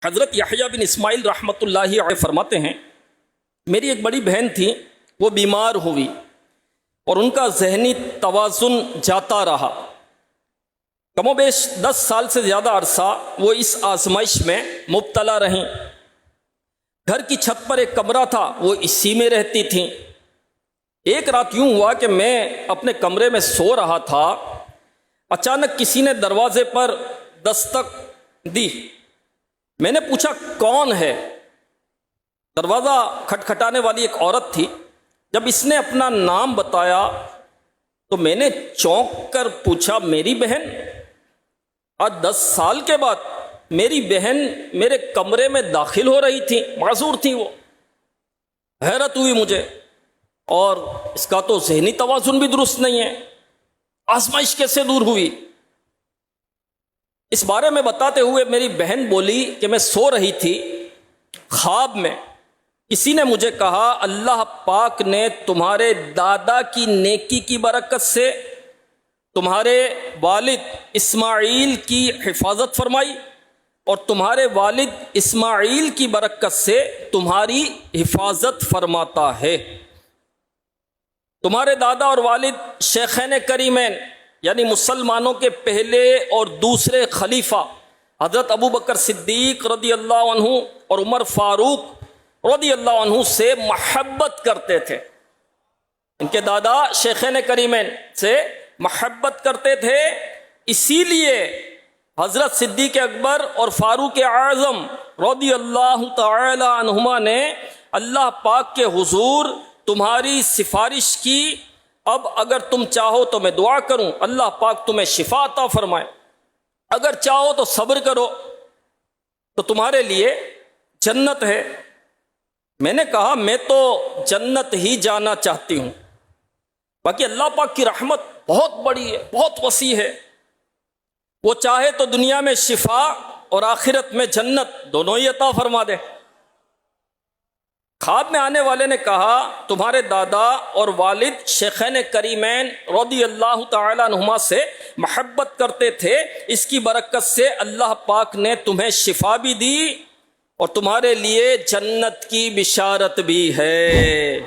حضرت یحییٰ بن اسماعیل رحمۃ اللہ علیہ فرماتے ہیں میری ایک بڑی بہن تھی، وہ بیمار ہوئی اور ان کا ذہنی توازن جاتا رہا۔ کم و بیش 10 سال سے زیادہ عرصہ وہ اس آزمائش میں مبتلا رہیں۔ گھر کی چھت پر ایک کمرہ تھا، وہ اسی میں رہتی تھیں۔ ایک رات یوں ہوا کہ میں اپنے کمرے میں سو رہا تھا، اچانک کسی نے دروازے پر دستک دی۔ میں نے پوچھا کون ہے؟ دروازہ کھٹکھٹانے والی ایک عورت تھی۔ جب اس نے اپنا نام بتایا تو میں نے چونک کر پوچھا میری بہن؟ آج 10 سال کے بعد میری بہن میرے کمرے میں داخل ہو رہی تھی، معذور تھی وہ۔ حیرت ہوئی مجھے، اور اس کا تو ذہنی توازن بھی درست نہیں ہے، آزمائش کیسے دور ہوئی؟ اس بارے میں بتاتے ہوئے میری بہن بولی کہ میں سو رہی تھی، خواب میں کسی نے مجھے کہا اللہ پاک نے تمہارے دادا کی نیکی کی برکت سے تمہارے والد اسماعیل کی حفاظت فرمائی، اور تمہارے والد اسماعیل کی برکت سے تمہاری حفاظت فرماتا ہے۔ تمہارے دادا اور والد شیخین کریمین یعنی مسلمانوں کے پہلے اور دوسرے خلیفہ حضرت ابو بکر صدیق رضی اللہ عنہ اور عمر فاروق رضی اللہ عنہ سے محبت کرتے تھے۔ ان کے دادا شیخین کریمین سے محبت کرتے تھے، اسی لیے حضرت صدیق اکبر اور فاروق اعظم رضی اللہ تعالی عنہما نے اللہ پاک کے حضور تمہاری سفارش کی، اب اگر تم چاہو تو میں دعا کروں اللہ پاک تمہیں شفا عطا فرمائے، اگر چاہو تو صبر کرو تو تمہارے لیے جنت ہے۔ میں نے کہا میں تو جنت ہی جانا چاہتی ہوں، باقی اللہ پاک کی رحمت بہت بڑی ہے، بہت وسیع ہے، وہ چاہے تو دنیا میں شفا اور آخرت میں جنت دونوں ہی عطا فرما دے۔ خواب میں آنے والے نے کہا تمہارے دادا اور والد شیخین کریمین رضی اللہ تعالی عنہما سے محبت کرتے تھے، اس کی برکت سے اللہ پاک نے تمہیں شفا بھی دی اور تمہارے لیے جنت کی بشارت بھی ہے۔